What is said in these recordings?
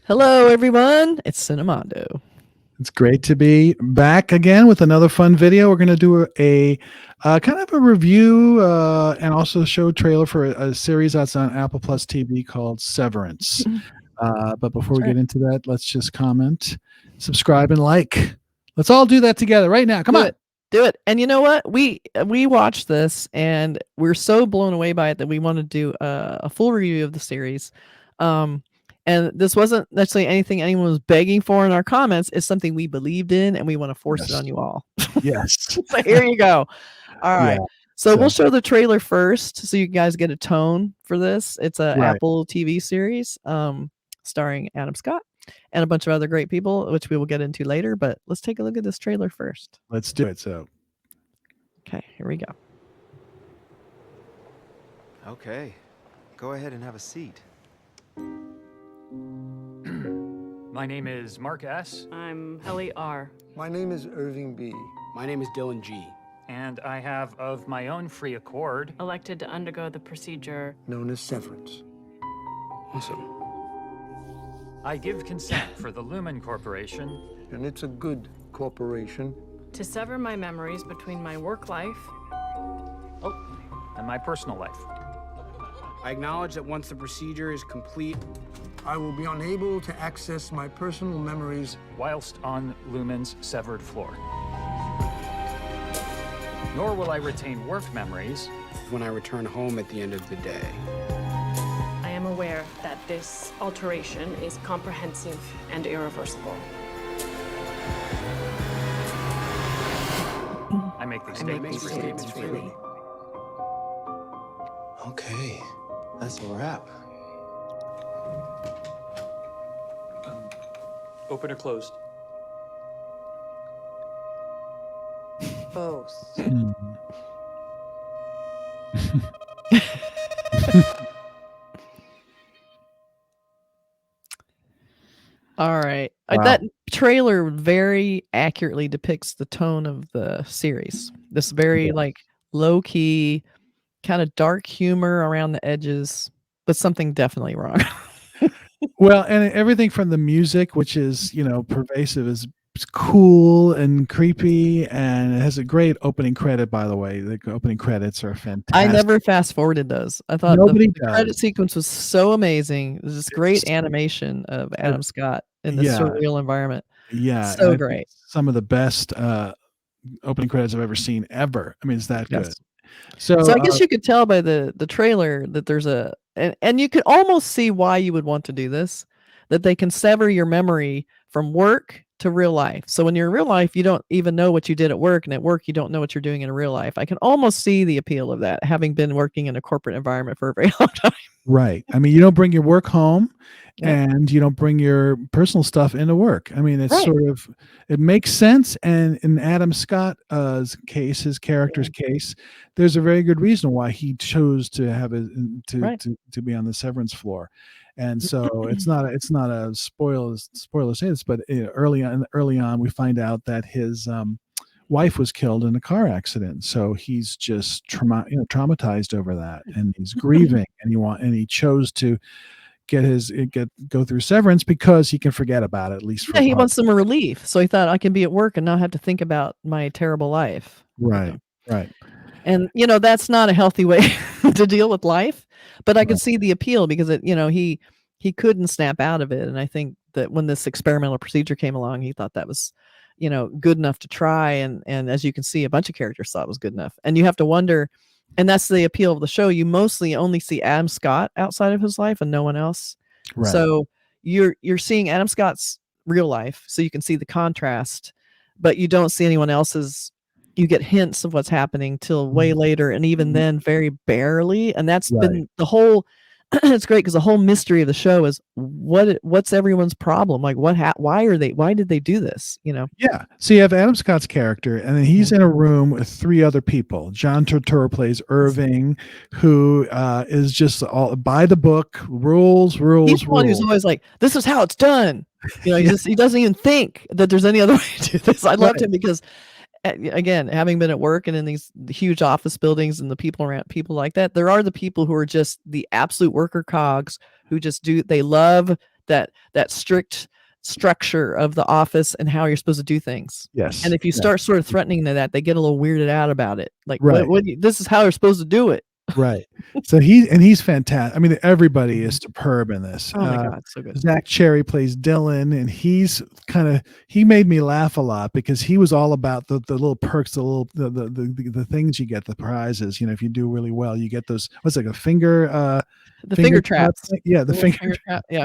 Hello, everyone. It's Cinemondo. It's great to be back again with another fun video. We're going to do a kind of a review and also show trailer for a series that's on Apple Plus TV called Severance. But before we get into that, let's just comment, subscribe, and like. Let's all do that together right now. Come on. Do it. And you know what? We watched this and we're so blown away by it that we want to do a full review of the series. And this wasn't necessarily anything anyone was begging for in our comments. It's something we believed in and we want to force it on you all. Yes. So here you go. All right. Yeah. So we'll show the trailer first so you guys get a tone for this. It's a Apple TV series starring Adam Scott and a bunch of other great people, which we will get into later. But let's take a look at this trailer first. Let's do it. So, okay, here we go. Okay, go ahead and have a seat. My name is Mark S. I'm Helly R. My name is Irving B. My name is Dylan G. And I have, of my own free accord, elected to undergo the procedure known as severance. Awesome. I give consent for the Lumen Corporation, and it's a good corporation, to sever my memories between my work life and my personal life. I acknowledge that once the procedure is complete, I will be unable to access my personal memories whilst on Lumen's severed floor. Nor will I retain work memories when I return home at the end of the day. I am aware that this alteration is comprehensive and irreversible. I make these statements freely. Okay, that's a wrap. Open or closed? Both. All right. Wow. That trailer very accurately depicts the tone of the series. This very like low key, kind of dark humor around the edges, but something definitely wrong. Well, and everything from the music, which is, pervasive, is cool and creepy, and it has a great opening credit, by the way. The opening credits are fantastic. I never fast forwarded those. I thought the credit sequence was so amazing. There's this great animation of Adam Scott in this surreal environment. Yeah. So great. Some of the best opening credits I've ever seen ever. I mean, it's that good. So I guess you could tell by the trailer that there's and you could almost see why you would want to do this, that they can sever your memory from work to real life. So when you're in real life, you don't even know what you did at work, and at work, you don't know what you're doing in real life. I can almost see the appeal of that, having been working in a corporate environment for a very long time. Right. I mean, you don't bring your work home and you don't bring your personal stuff into work. I mean, it's sort of, it makes sense. And in Adam Scott's case, his character's case, there's a very good reason why he chose to have to be on the severance floor. And so it's not a spoiler to say this, but early on we find out that his wife was killed in a car accident. So he's just traumatized over that, and he's grieving, and he chose to go through severance because he can forget about it, at least. He wants some relief. So he thought, I can be at work and not have to think about my terrible life. Right. Right. And that's not a healthy way to deal with life, but I could see the appeal because he couldn't snap out of it. And I think that when this experimental procedure came along, he thought that was, good enough to try. And as you can see, a bunch of characters thought it was good enough. And you have to wonder, and that's the appeal of the show. You mostly only see Adam Scott outside of his life and no one else. Right. So you're seeing Adam Scott's real life. So you can see the contrast, but you don't see anyone else's. You get hints of what's happening till way later. And even then very barely. And that's been the whole, it's great because the whole mystery of the show is what's everyone's problem? Like why did they do this? Yeah. So you have Adam Scott's character, and then he's in a room with three other people. John Turturro plays Irving, who is just all by the book, rules. He's the one who's always like, this is how it's done. He doesn't even think that there's any other way to do this. I loved him because again, having been at work and in these huge office buildings and the people around people like that, there are the people who are just the absolute worker cogs who just they love that strict structure of the office and how you're supposed to do things. Yes. And if you Yeah. start sort of threatening that, they get a little weirded out about it. Like, Right. this is how you're supposed to do it. Right. So he's fantastic. I mean, everybody is superb in this. Oh my God, so good. Zach Cherry plays Dylan, and he made me laugh a lot because he was all about the little perks, the things you get, the prizes. If you do really well, you get those. What's like a finger? The finger traps. Yeah, the Little finger trap. Yeah.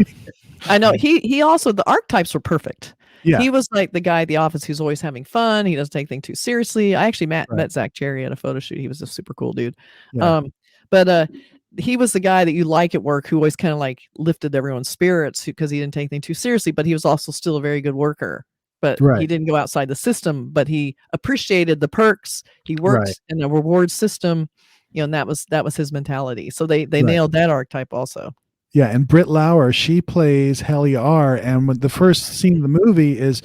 I know. He also, the archetypes were perfect. Yeah. He was like the guy at the office who's always having fun. He doesn't take things too seriously. I actually met Zach Cherry at a photo shoot. He was a super cool dude. Yeah. But he was the guy that you like at work who always kind of like lifted everyone's spirits because he didn't take things too seriously, but he was also still a very good worker. But he didn't go outside the system, but he appreciated the perks. He worked in a reward system, and that was his mentality. So they nailed that archetype also. Yeah, and Britt Lauer, she plays Helly R. And when the first scene of the movie is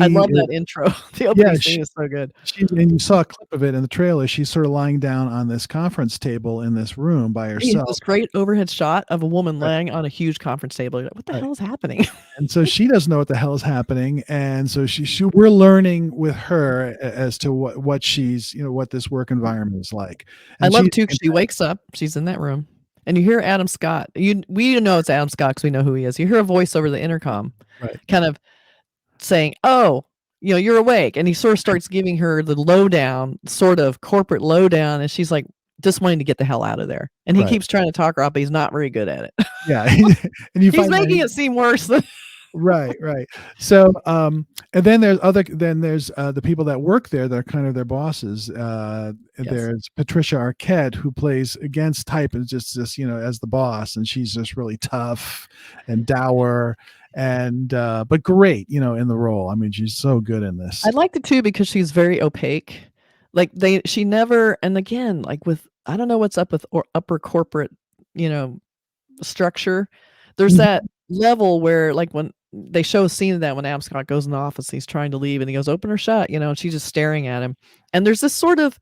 I love that intro. The opening scene is so good. And you saw a clip of it in the trailer. She's sort of lying down on this conference table in this room by herself. This great overhead shot of a woman laying on a huge conference table. You're like, what the hell is happening? And so she doesn't know what the hell is happening. And so we're learning with her as to what she's, what this work environment is like. And I love too, she wakes up, she's in that room. And you hear Adam Scott. We know it's Adam Scott because we know who he is. You hear a voice over the intercom, kind of saying, "Oh, you're awake." And he sort of starts giving her the lowdown, sort of corporate lowdown, and she's like, just wanting to get the hell out of there. And he keeps trying to talk her up, but he's not very good at it. Yeah, and he's making it seem worse than. Right. So, and then there's the people that work there that are kind of their bosses. There's Patricia Arquette, who plays against type and just as the boss, and she's just really tough and dour and but great, in the role. I mean, she's so good in this. I liked it too because she's very opaque. Like she never, and again, like with I don't know what's up with upper corporate, structure. There's that level where like when they show a scene of that when Adam Scott goes in the office, he's trying to leave and he goes, open or shut, and she's just staring at him. And there's this sort of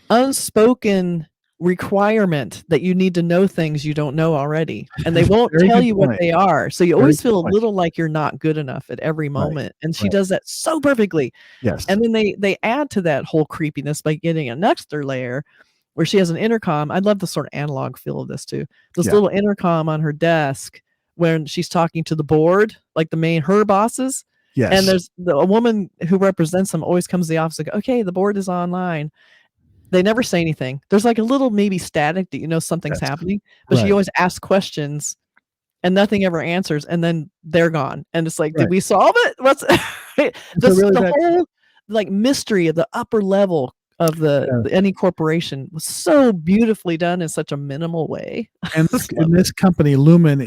unspoken requirement that you need to know things you don't know already. And they won't tell you what they are. So you always feel a little like you're not good enough at every moment. And she does that so perfectly. Yes. And then they add to that whole creepiness by getting another layer where she has an intercom. I love the sort of analog feel of this too. This little intercom on her desk when she's talking to the board, like her bosses. Yes. And there's a woman who represents them always comes to the office and goes, okay, the board is online. They never say anything. There's like a little maybe static that something's happening, but she always asks questions and nothing ever answers, and then they're gone. And it's like, did we solve it? What's the whole like mystery of the upper level of any corporation was so beautifully done in such a minimal way. And this company, Lumen,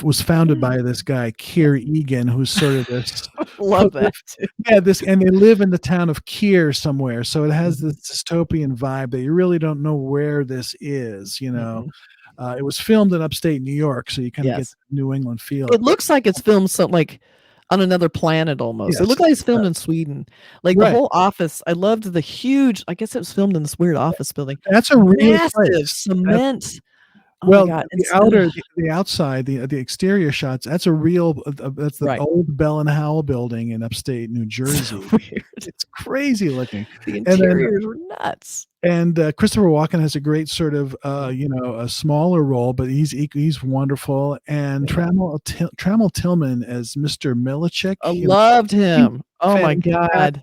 was founded by this guy, Keir Egan, who's sort of this. Love that too. Yeah, and they live in the town of Keir somewhere, so it has this dystopian vibe that you really don't know where this is. It was filmed in upstate New York, so you kind of get the New England feel. It looks like it's filmed like on another planet almost. It looked like it's filmed in Sweden. Like the whole office. I loved the huge. I guess it was filmed in this weird office building. That's a real massive cement. The outside, the exterior shots. That's a real. That's the old Bell and Howell building in upstate New Jersey. So weird. It's crazy looking. The interiors were nuts. And Christopher Walken has a great sort of a smaller role, but he's wonderful. And Tramell Tillman as Mr. Milichik. I loved him. Oh my God,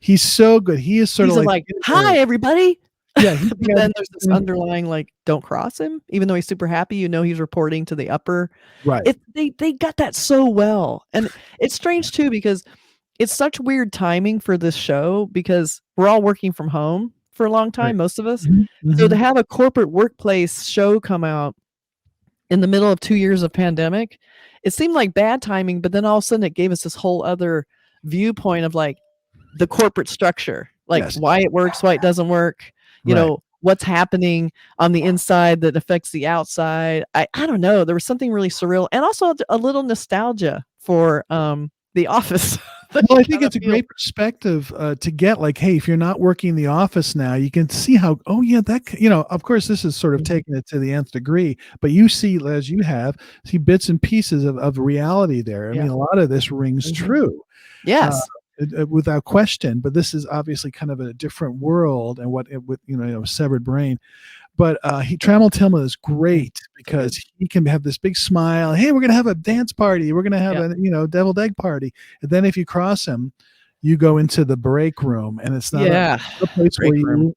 he's so good. He is sort of like hi everybody. Yeah. Then there's this underlying don't cross him, even though he's super happy. He's reporting to the upper. Right. They got that so well, and it's strange too because it's such weird timing for this show because we're all working from home for a long time, most of us. Mm-hmm. So to have a corporate workplace show come out in the middle of 2 years of pandemic, it seemed like bad timing, but then all of a sudden it gave us this whole other viewpoint of like the corporate structure, why it works, why it doesn't work, what's happening on the inside that affects the outside. I don't know. There was something really surreal and also a little nostalgia for The Office Well, I think it's a great perspective to get. Like, hey, if you're not working in the office now, you can see how. Oh yeah, of course, this is sort of taking it to the nth degree. But you see, as you see bits and pieces of reality there. I mean, a lot of this rings true. Yes. Without question. But this is obviously kind of a different world, and with severed brain. But Tramell Tillman is great because he can have this big smile. Hey, we're going to have a dance party. We're going to have a deviled egg party. And then if you cross him, you go into the break room, and it's not a place where you.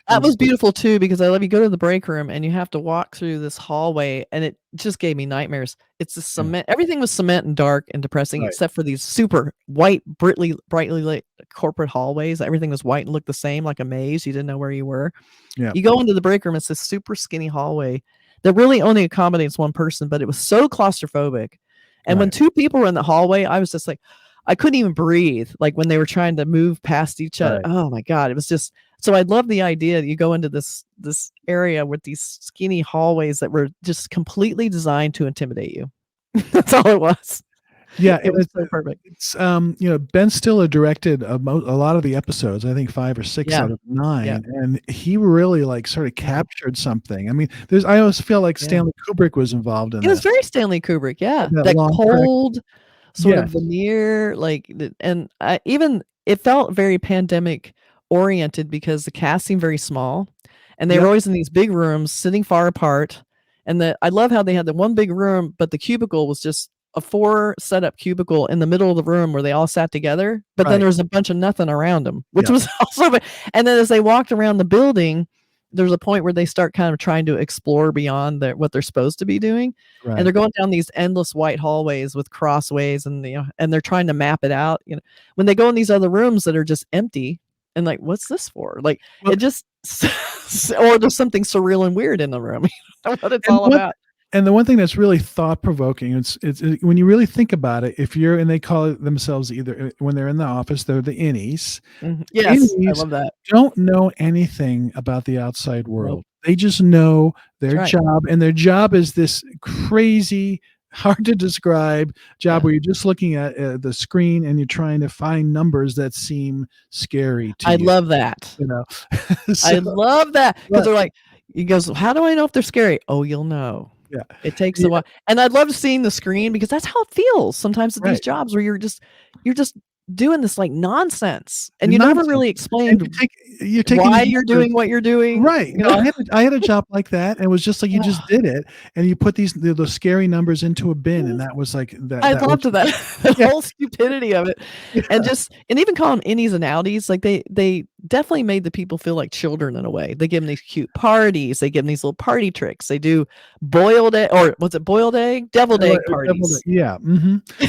That was beautiful too, because I love you go to the break room and you have to walk through this hallway, and it just gave me nightmares. It's the cement. Everything was cement and dark and depressing, except for these super white, brightly lit corporate hallways. Everything was white and looked the same, like a maze. You didn't know where you were. Yeah. You go into the break room. It's this super skinny hallway that really only accommodates one person, but it was so claustrophobic. And when two people were in the hallway, I was just like, I couldn't even breathe. Like when they were trying to move past each other. Oh my God. It was just, so I love the idea that you go into this area with these skinny hallways that were just completely designed to intimidate you. That's all it was. Yeah, it was so perfect. It's Ben Stiller directed a lot of the episodes. I think 5 or 6 out of 9, and he really sort of captured something. I mean, I always feel like Stanley Kubrick was involved in. It was very Stanley Kubrick. Yeah, that cold sort of veneer, and even it felt very pandemic oriented because the cast seemed very small, and they were always in these big rooms sitting far apart. And I love how they had the one big room, but the cubicle was just a 4 setup cubicle in the middle of the room where they all sat together, but then there was a bunch of nothing around them, which was also. And then as they walked around the building, there's a point where they start kind of trying to explore beyond what they're supposed to be doing, and they're going down these endless white hallways with crossways, and and they're trying to map it out. When they go in these other rooms that are just empty, and what's this for? It just, or there's something surreal and weird in the room. What it's all about. And the one thing that's really thought provoking, it's when you really think about it, and they call it themselves either when they're in the office, they're the innies. Yes, I love that. Don't know anything about the outside world. They just know their job, and their job is this crazy, hard to describe job where you're just looking at the screen and you're trying to find numbers that seem scary to you. I love that. So, I love that because they're like, he goes, how do I know if they're scary? Oh, you'll know. Yeah, it takes a while, and I'd love seeing the screen because that's how it feels sometimes at these jobs where you're just doing this nonsense, and you never really explained why you're doing what you're doing. Right. I had a job like that, and it was just like you just did it, and you put those scary numbers into a bin, and that was like that. I loved that whole stupidity of it, and even call them innies and outies. Like they definitely made the people feel like children in a way. They give them these cute parties. They give them these little party tricks. They do boiled egg, or was it boiled egg? Deviled egg parties. Yeah. Mm-hmm.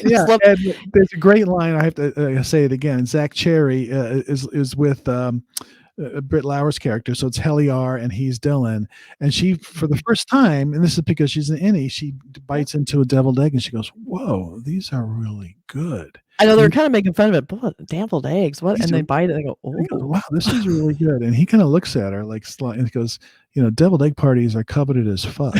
Yeah. And there's a great line. I have to say it again. Zach Cherry is with Britt Lauer's character. So it's Heliar and he's Dylan. And she, for the first time, and this is because she's an innie, she bites into a deviled egg and she goes, "Whoa, these are really good." I know they're kind of making fun of it. Boy, deviled eggs. What? And they bite it and they go, "Oh, wow, this is really good." And he kind of looks at her and he goes, "Deviled egg parties are coveted as fuck."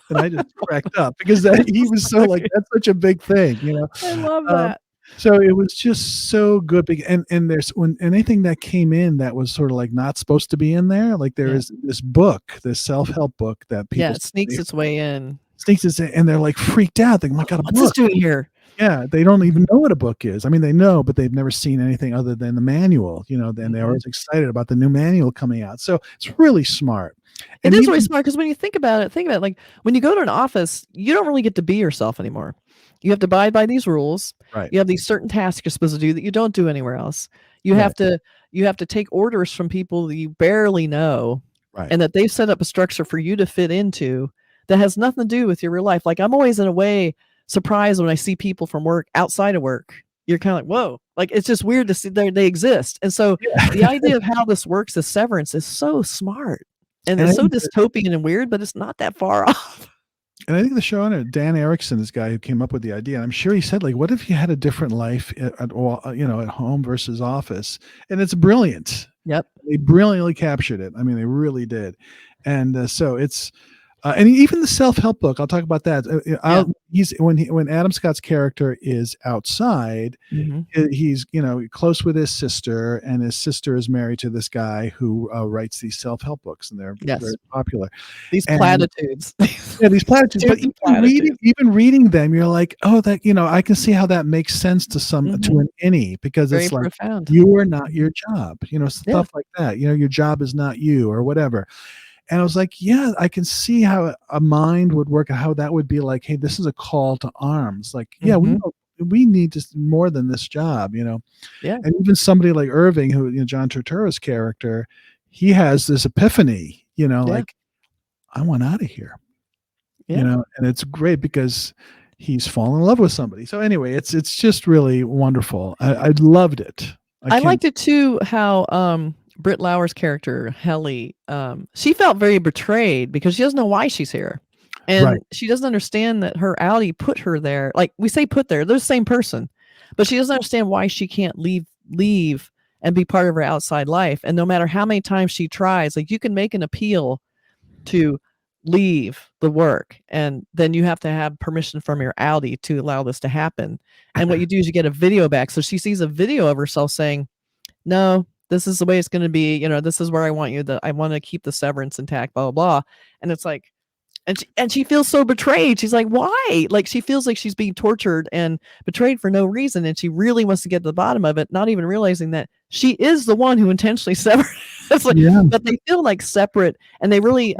And I just cracked up because he was so that's such a big thing, I love that. So it was just so good. And there's anything that came in that was sort of not supposed to be in there, there is this book, this self-help book that people it sneaks its way in. And they're freaked out. They're like, "Oh my God, what's this doing here?" Yeah, they don't even know what a book is. I mean, they know, but they've never seen anything other than the manual, then they're always excited about the new manual coming out. So it's really smart. It is really smart because when you think about it, when you go to an office, you don't really get to be yourself anymore. You have to abide by these rules. Right. You have these certain tasks you're supposed to do that you don't do anywhere else. You have to take orders from people that you barely know, and that they've set up a structure for you to fit into that has nothing to do with your real life. I'm always in a way surprised when I see people from work outside of work. You're kind of like, whoa, it's just weird to see they exist. And so the idea of how this works as Severance is so smart. And it's so dystopian and weird, but it's not that far off. And I think the showrunner, Dan Erickson, this guy who came up with the idea, and I'm sure he said, what if you had a different life at home versus office? And it's brilliant. Yep. They brilliantly captured it. I mean, they really did. And so it's, And even the self-help book, I'll talk about that. Yeah. When Adam Scott's character is outside, he's close with his sister, and his sister is married to this guy who writes these self-help books, and they're Yes. very popular. These And- platitudes. Yeah, these platitudes. But Platitudes. even reading them, you're like, oh, that I can see how that makes sense to to an innie, because Very it's like profound. you are not your job, stuff like that. Your job is not you, or whatever. And I was like, yeah, I can see how a mind would work, and how that would be like, hey, this is a call to arms. Like, yeah, we need to more than this job, Yeah. And even somebody like Irving, who, John Turturro's character, he has this epiphany, like, I want out of here, and it's great because he's fallen in love with somebody. So anyway, it's just really wonderful. I loved it. I liked it too, how Britt Lauer's character, Helly, she felt very betrayed because she doesn't know why she's here. And she doesn't understand that her outie put her there. Like, we say put there, they're the same person. But she doesn't understand why she can't leave and be part of her outside life. And no matter how many times she tries, like, you can make an appeal to leave the work, and then you have to have permission from your outie to allow this to happen. And what you do is you get a video back. So she sees a video of herself saying, no, this is the way it's going to be. This is where I want you. I want to keep the severance intact, blah, blah, blah. And it's like, and she feels so betrayed. She's like, why? Like, she feels like she's being tortured and betrayed for no reason. And she really wants to get to the bottom of it, not even realizing that she is the one who intentionally severed. It's like, but they feel like separate, and they really,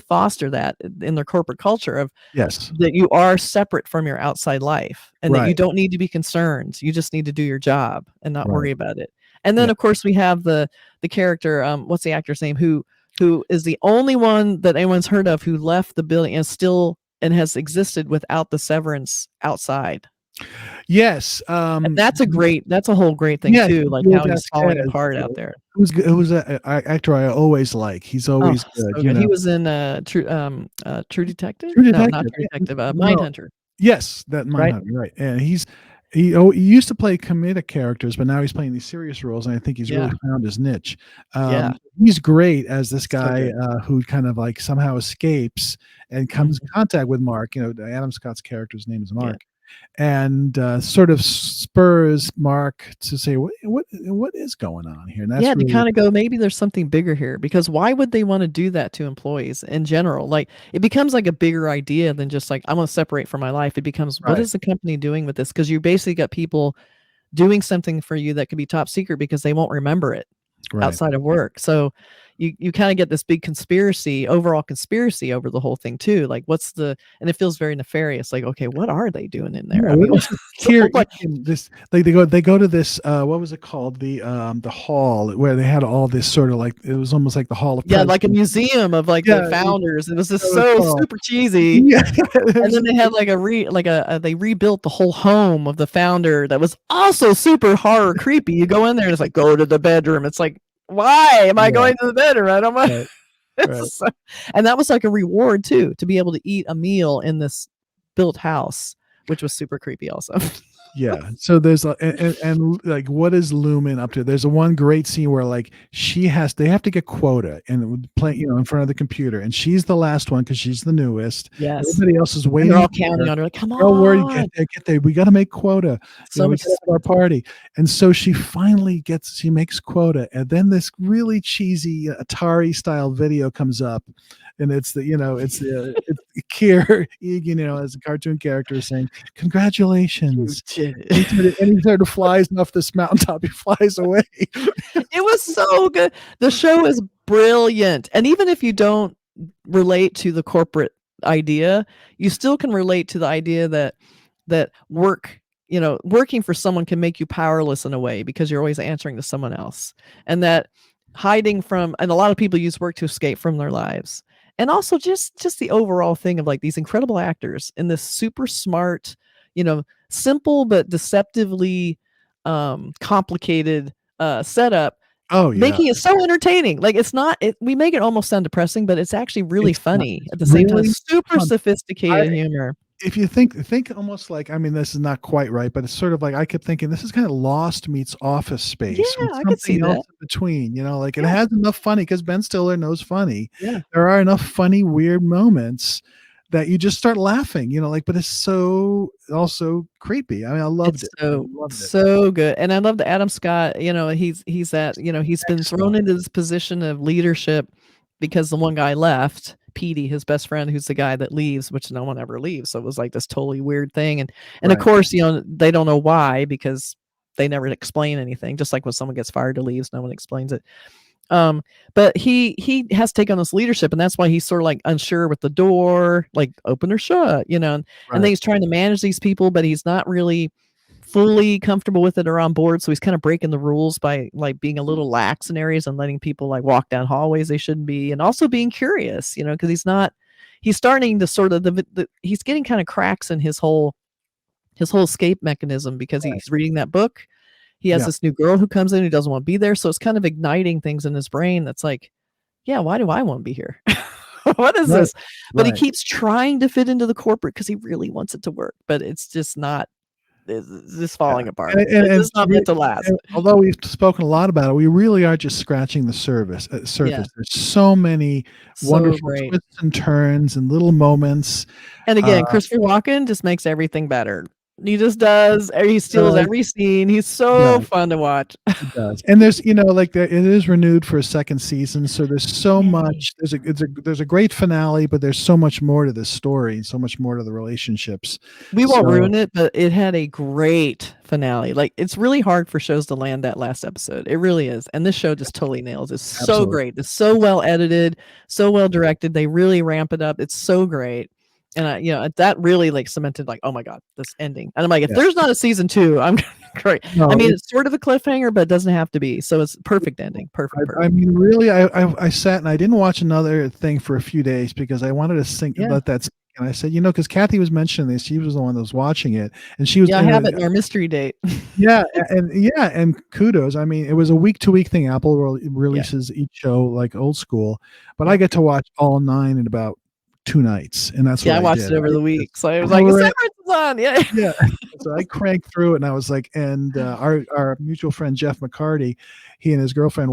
foster that in their corporate culture of that you are separate from your outside life, and that you don't need to be concerned. You just need to do your job and not worry about it. And then of course we have the character, what's the actor's name, who is the only one that anyone's heard of who left the building and has existed without the severance outside. Yes. And that's a whole great thing too, like how he's falling apart out there. It was an actor I always like. He's always good. So good. He was in True Detective? True Detective. No, not True Detective. Mindhunter. Yes, that Mindhunter, right. And he used to play comedic characters, but now he's playing these serious roles, and I think he's really found his niche. He's great as this guy who kind of like somehow escapes and comes in contact with Mark. Adam Scott's character's name is Mark. And sort of spurs Mark to say, what is going on here? And that's to kind of go, maybe there's something bigger here, because why would they want to do that to employees in general? Like, it becomes like a bigger idea than just like, I want to separate from my life. It becomes, what is the company doing with this? Because you basically got people doing something for you that could be top secret because they won't remember it outside of work. So you kind of get this big overall conspiracy over the whole thing too. Like, and it feels very nefarious. Like, okay, what are they doing in there? Here, they go to this, what was it called? The hall where they had all this sort of like, it was almost like the Hall of Presidents. Like a museum of like the founders. It was just so super cheesy. And then they had like they rebuilt the whole home of the founder that was also super horror creepy. You go in there and it's like, go to the bedroom. It's like, why am I going to the bedroom? I don't mind. And that was like a reward too, to be able to eat a meal in this built house, which was super creepy also. So there's and like, what is Lumen up to? There's one great scene where like they have to get quota and play in front of the computer, and she's the last one because she's the newest. Everybody else is waiting. And they're all counting on her, like, come on, don't worry, get there, we got to make quota. So we set up our party. And so she finally she makes quota, and then this really cheesy Atari style video comes up, and it's it's Keir Egan, as a cartoon character saying, congratulations. And he sort of flies off this mountaintop. He flies away. It was so good. The show is brilliant. And even if you don't relate to the corporate idea, you still can relate to the idea that working for someone can make you powerless in a way, because you're always answering to someone else. And that hiding from, and a lot of people use work to escape from their lives. And also just the overall thing of like these incredible actors in this super smart, simple but deceptively complicated setup, making it so entertaining. Like, we make it almost sound depressing, but it's actually really funny at the same time. Super sophisticated humor. if you think almost like, I mean, this is not quite right, but it's sort of like I kept thinking this is kind of Lost meets Office Space with Yeah, I could see something else that. in between. Like it Yeah. has enough funny because Ben Stiller knows funny. Yeah. There are enough funny, weird moments that you just start laughing. Like, but it's so also creepy. I mean, I loved It's it. I so loved it. so good, and I love that Adam Scott, he's at, he's been thrown into this position of leadership because the one guy left, Petey, his best friend, who's the guy that leaves, which no one ever leaves. So it was like this totally weird thing, and of Right. course, they don't know why because they never explain anything. Just like when someone gets fired or leaves, no one explains it. But he has taken on this leadership, and that's why he's sort of like unsure with the door, like open or shut, and then he's trying to manage these people, but he's not really fully comfortable with it or on board. So he's kind of breaking the rules by like being a little lax in areas and letting people like walk down hallways they shouldn't be, and also being curious, because he's starting to sort of he's getting kind of cracks in his whole escape mechanism because he's reading that book. He has this new girl who comes in who doesn't want to be there. So it's kind of igniting things in his brain that's like, yeah, why do I want to be here? What is this? But he keeps trying to fit into the corporate because he really wants it to work. But it's just not, it's just falling apart. And It's not meant to last. and although we've spoken a lot about it, we really are just scratching the surface. Yeah. There's so many So wonderful great. twists and turns and little moments. And again, Christopher Walken just makes everything better. He just does. He steals every scene. He's so fun to watch. It does. And there's, like it is renewed for a second season. So there's so much. There's a great finale, but there's so much more to this story, so much more to the relationships. We won't ruin it, but it had a great finale. Like, it's really hard for shows to land that last episode. It really is. And this show just totally nails it. It's so great. It's so well edited, so well directed. They really ramp it up. It's so great. And that really like cemented like, oh my God, this ending. And I'm like, if there's not a season 2, I'm great. No, I mean, it's sort of a cliffhanger, but it doesn't have to be. So it's perfect ending. Perfect. I mean, really, I sat and I didn't watch another thing for a few days because I wanted to let that sink. And I said, because Kathy was mentioning this, she was the one that was watching it, and she was. Yeah, I have it in our mystery date. and kudos. I mean, it was a week-to-week thing. Apple releases each show like old school, but I get to watch all 9 in about 2 nights, and that's what I watched did. it over the week. So I was like, Severance is on. Yeah. So I cranked through it, and I was like, and our mutual friend Jeff McCarty, he and his girlfriend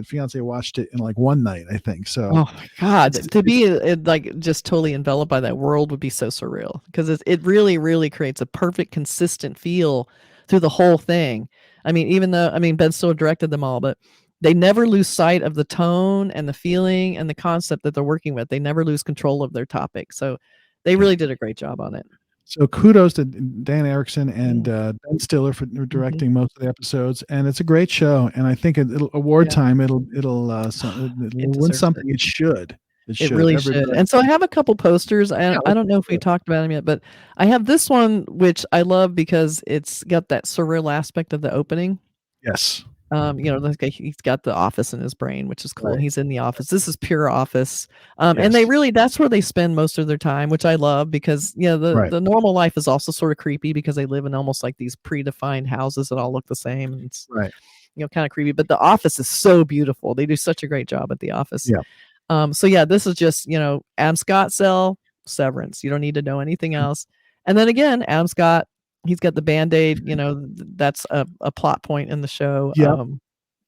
fiance watched it in like one night, I think. So oh my God, to be like just totally enveloped by that world would be so surreal because it really, really creates a perfect, consistent feel through the whole thing. I mean, even though Ben Stiller directed them all, but they never lose sight of the tone and the feeling and the concept that they're working with. They never lose control of their topic. So they really did a great job on it. So kudos to Dan Erickson and Ben Stiller for directing most of the episodes, and it's a great show. And I think it'll award time. It'll win something. It should. It really should. And so I have a couple posters. I don't know if we talked about them yet, but I have this one which I love because it's got that surreal aspect of the opening. Yes. Like he's got the office in his brain, which is cool. Right. He's in the office. This is pure office. And that's where they spend most of their time, which I love because, the normal life is also sort of creepy because they live in almost like these predefined houses that all look the same. It's, kind of creepy, but the office is so beautiful. They do such a great job at the office. Yeah. This is just, Adam Scott cell, Severance. You don't need to know anything else. And then again, Adam Scott, he's got the Band-Aid, that's a plot point in the show. Yeah.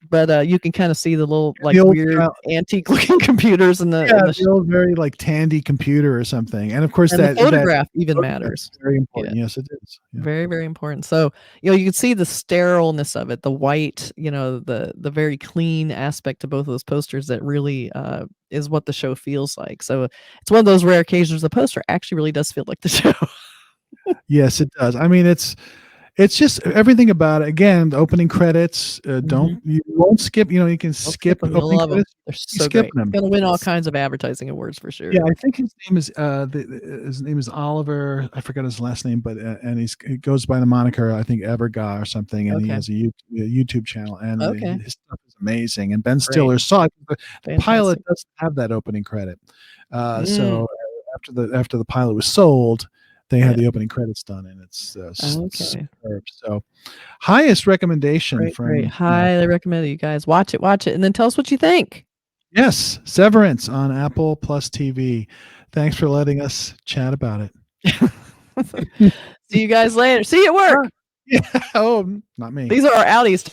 But you can kind of see the little like weird antique looking computers in the old very like Tandy computer or something. And of course the photograph even matters. Very important. Yeah. Yes, it is. Yeah. Very, very important. So, you can see the sterileness of it, the white, the very clean aspect to both of those posters that really is what the show feels like. So it's one of those rare occasions the poster actually really does feel like the show. Yes, it does. I mean, it's just everything about it. Again, the opening credits. You won't skip. You can skip them. Opening love credits. They're so great. He's gonna win all kinds of advertising awards for sure. Yeah, I think his name is Oliver. I forgot his last name, but and he goes by the moniker I think Everga or something, and he has a YouTube channel, and his stuff is amazing. And Ben Stiller saw it. The pilot doesn't have that opening credit, so after the pilot was sold, they had the opening credits done, and it's superb. So, highest recommendation from highly recommend it, you guys. Watch it, and then tell us what you think. Yes, Severance on Apple Plus TV. Thanks for letting us chat about it. See you guys later. See you at work. Yeah. Oh, not me. These are our outies.